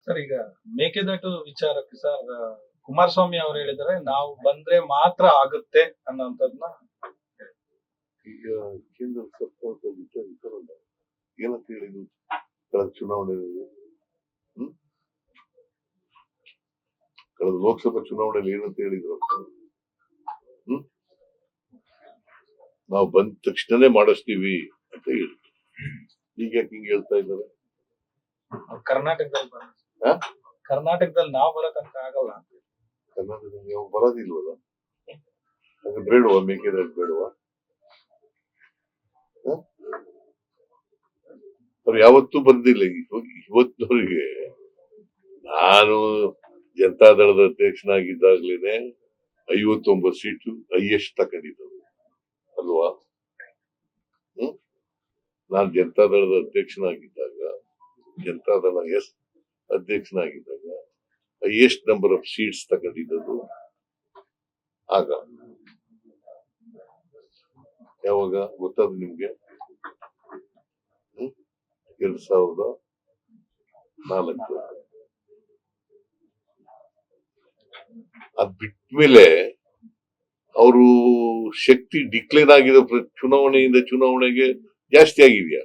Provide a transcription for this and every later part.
Sir ಈಗ ಮೇಕೆದಾಟು ವಿಚಾರಕ್ಕೆ sir Kumaraswamy ಅವರು ಹೇಳಿದರೆ ನಾವು ಬಂದ್ರೆ ಮಾತ್ರ ಆಗುತ್ತೆ ಅನ್ನೋಂಥದ್ನ ಈಗ ಕೇಂದ್ರ ಸರ್ಕಾರದ ವಿಚಾರಲ್ಲ ಏನಂತ ಹೇಳಿದ್ರು ಕಳೆದ ಚುನಾವಣೆಯಲ್ಲಿ ಕಳೆದ ಲೋಕಸಭಾ ಚುನಾವಣೆಯಲ್ಲಿ ಏನಂತ ಹೇಳಿದ್ರು ನಾವು ಬಂದ ತಕ್ಷಣನೇ ಮಾಡಿಸ್ತೀವಿ ಅಂತ ಹೇಳಿದ್ರು. ಈಗ ಯಾಕೆ ಹಿಂಗ್ ಹೇಳ್ತಾ ಇದ್ದಾರೆ? ಕರ್ನಾಟಕದಲ್ಲಿ ನಾವು ಬರೋ ತನಕ ಆಗಲ್ಲ. ಕರ್ನಾಟಕದಲ್ಲಿ ನೀವು ಬರೋದಿಲ್ವಲ್ಲ, ಅದು ಬೇಡವಾ? ಮೇಕೆದಾಟು ಬೇಡವಾ? ಅವ್ರು ಯಾವತ್ತೂ ಬಂದಿಲ್ಲ. ಇವತ್ತಿನವರಿಗೆ ನಾನು ಜನತಾದಳದ ಅಧ್ಯಕ್ಷನಾಗಿದ್ದಾಗ್ಲೇನೆ 59 ಸೀಟು ಹೈಯೆಸ್ಟ್ ತಗೊಂಡಿದ್ದವು ಅಲ್ವಾ? ನಾನು ಜನತಾದಳದ ಅಧ್ಯಕ್ಷನಾಗಿದ್ದಾಗ, ಜನತಾದಳ ಅಧ್ಯಕ್ಷನಾಗಿದ್ದಾಗ ಹೈಯೆಸ್ಟ್ ನಂಬರ್ ಆಫ್ ಸೀಟ್ಸ್ ತಗೊಂಡಿದ್ದು ಆಗ. ಯಾವಾಗ ಗೊತ್ತಾದ ನಿಮ್ಗೆ? 2004. ಅದ್ ಬಿಟ್ಮೇಲೆ ಅವರು ಶಕ್ತಿ ಡಿಕ್ಲೈನ್ ಆಗಿದೆ ಚುನಾವಣೆಯಿಂದ ಚುನಾವಣೆಗೆ ಜಾಸ್ತಿ ಆಗಿದೆಯಾ?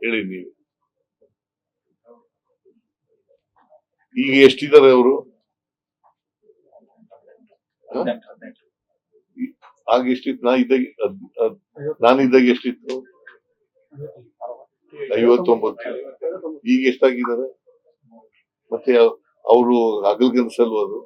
ಹೇಳಿ ನೀವು. ಈಗ ಎಷ್ಟಿದ್ದಾರೆ ಅವರು? ಆಗ ಎಷ್ಟಿತ್ತು? ನಾನಿದ್ದಾಗ ಎಷ್ಟಿತ್ತು? 59. ಈಗ ಎಷ್ಟಾಗಿದ್ದಾರೆ? ಮತ್ತೆ ಅವರು ಹಗಲ್ಗನ್ಸಲ್ವ ಅದು?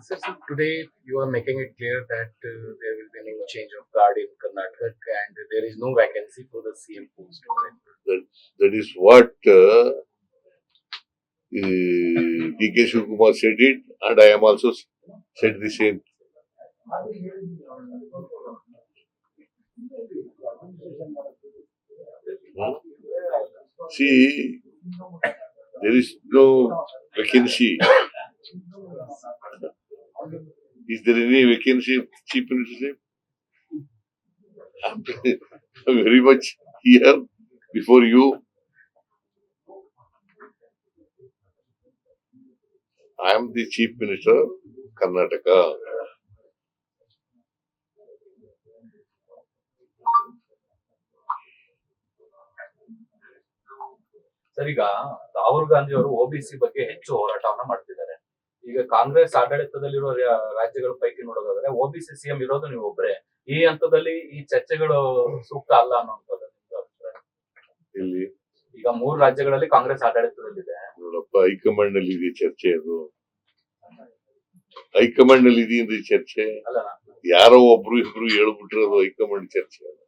Sir, so today you are making it clear that there will be no change of guard in Karnataka and there is no vacancy for the CM post. That is what D.K. Shivakumar said it, and I am also said the same. See, there is no vacancy. Is there any vacancy of chief minister? I'm very much here before you. I am the chief minister of Karnataka. Sir, ಈಗ ರಾಹುಲ್ ಗಾಂಧಿ ಅವರು OBC ಬಗ್ಗೆ ಹೆಚ್ಚು ಹೋರಾಟವನ್ನ ಮಾಡ್ತಿದ್ದಾರೆ. ಈಗ ಕಾಂಗ್ರೆಸ್ ಆಡಳಿತದಲ್ಲಿರುವ ರಾಜ್ಯಗಳ ಪೈಕಿ ನೋಡೋದಾದ್ರೆ ಒಬಿಸಿ ಸಿಎಂ ಇರೋದು ನೀವು ಒಬ್ಬರೇ. ಈ ಹಂತದಲ್ಲಿ ಈ ಚರ್ಚೆಗಳು ಸೂಕ್ತ ಅಲ್ಲ ಅನ್ನುವಂಥದ್ದು ಇಲ್ಲಿ ಈಗ 3 ರಾಜ್ಯಗಳಲ್ಲಿ ಕಾಂಗ್ರೆಸ್ ಆಡಳಿತದಲ್ಲಿದೆ. ನೋಡಪ್ಪ, ಹೈಕಮಾಂಡ್ ನಲ್ಲಿ ಇದೆ ಚರ್ಚೆ. ಅದು ಹೈಕಮಾಂಡ್ ನಲ್ಲಿ ಇದೆಯಂದ್ರೆ ಚರ್ಚೆ ಅಲ್ಲ. ಯಾರೋ ಒಬ್ರು ಇಬ್ರು ಹೇಳ್ಬಿಟ್ಟಿರೋದು ಹೈಕಮಾಂಡ್ ಚರ್ಚೆ ಅಲ್ಲ.